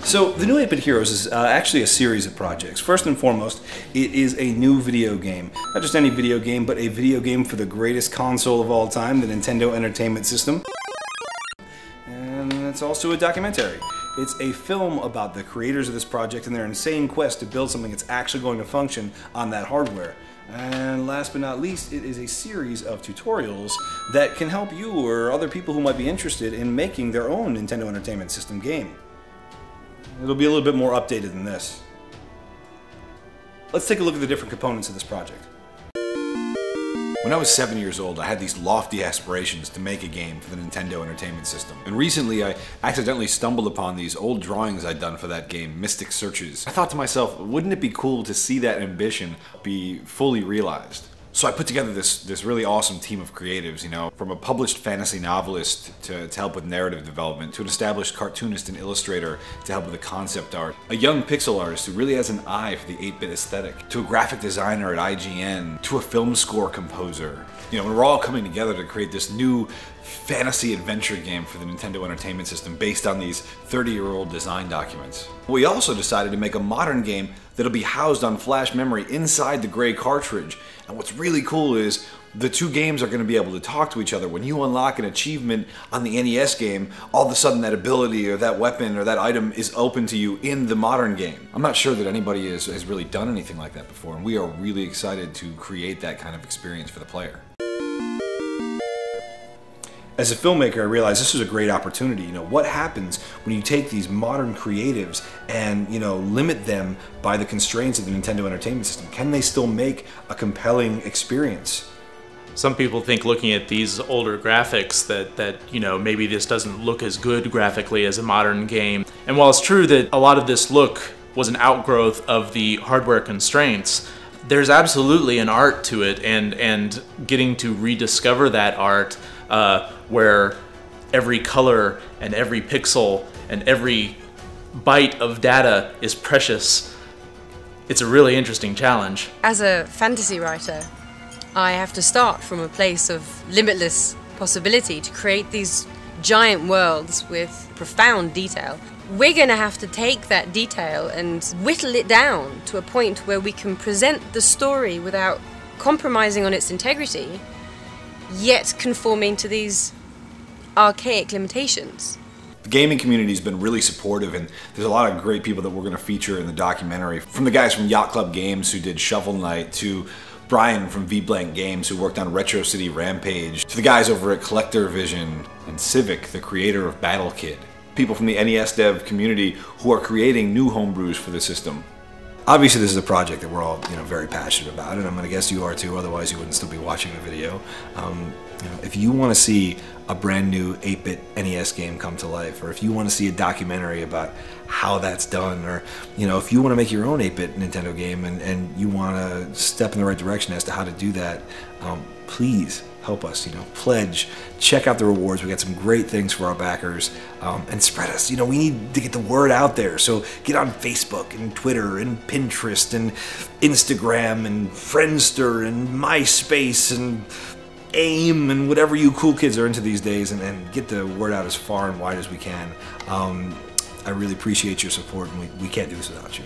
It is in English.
So the new 8-Bit Heroes is actually a series of projects. First and foremost, it is a new video game. Not just any video game, but a video game for the greatest console of all time, the Nintendo Entertainment System. And it's also a documentary. It's a film about the creators of this project and their insane quest to build something that's actually going to function on that hardware. And last but not least, it is a series of tutorials that can help you or other people who might be interested in making their own Nintendo Entertainment System game. It'll be a little bit more updated than this. Let's take a look at the different components of this project. When I was 7 years old, I had these lofty aspirations to make a game for the Nintendo Entertainment System. And recently I accidentally stumbled upon these old drawings I'd done for that game, Mystic Searches. I thought to myself, wouldn't it be cool to see that ambition be fully realized? So I put together this really awesome team of creatives, you know, from a published fantasy novelist to help with narrative development, to an established cartoonist and illustrator to help with the concept art, a young pixel artist who really has an eye for the 8-bit aesthetic, to a graphic designer at IGN, to a film score composer. You know, we're all coming together to create this new fantasy adventure game for the Nintendo Entertainment System based on these 30-year-old design documents. We also decided to make a modern game that'll be housed on flash memory inside the gray cartridge. And what's really cool is the two games are going to be able to talk to each other. When you unlock an achievement on the NES game, all of a sudden that ability or that weapon or that item is open to you in the modern game. I'm not sure that anybody has really done anything like that before, and we are really excited to create that kind of experience for the player. As a filmmaker, I realized this was a great opportunity. You know, what happens when you take these modern creatives and, you know, limit them by the constraints of the Nintendo Entertainment System? Can they still make a compelling experience? Some people think looking at these older graphics that you know, maybe this doesn't look as good graphically as a modern game. And while it's true that a lot of this look was an outgrowth of the hardware constraints, there's absolutely an art to it, and getting to rediscover that art where every color and every pixel and every byte of data is precious. It's a really interesting challenge. As a fantasy writer, I have to start from a place of limitless possibility to create these giant worlds with profound detail. We're going to have to take that detail and whittle it down to a point where we can present the story without compromising on its integrity, yet conforming to these archaic limitations. The gaming community has been really supportive, and there's a lot of great people that we're going to feature in the documentary. From the guys from Yacht Club Games who did Shovel Knight, to Brian from V-Blank Games who worked on Retro City Rampage, to the guys over at Collector Vision and Civic, the creator of Battle Kid. People from the NES dev community who are creating new homebrews for the system. Obviously, this is a project that we're all, you know, very passionate about, and I'm going to guess you are too. Otherwise, you wouldn't still be watching the video. You know, if you want to see a brand new 8-bit NES game come to life, or if you want to see a documentary about how that's done, or you know, if you want to make your own 8-bit Nintendo game and you want to step in the right direction as to how to do that, please help us. You know, pledge, check out the rewards. We got some great things for our backers, and spread us. You know, we need to get the word out there. So get on Facebook and Twitter and Pinterest and Instagram and Friendster and MySpace and AIM and whatever you cool kids are into these days, and get the word out as far and wide as we can. I really appreciate your support, and we can't do this without you.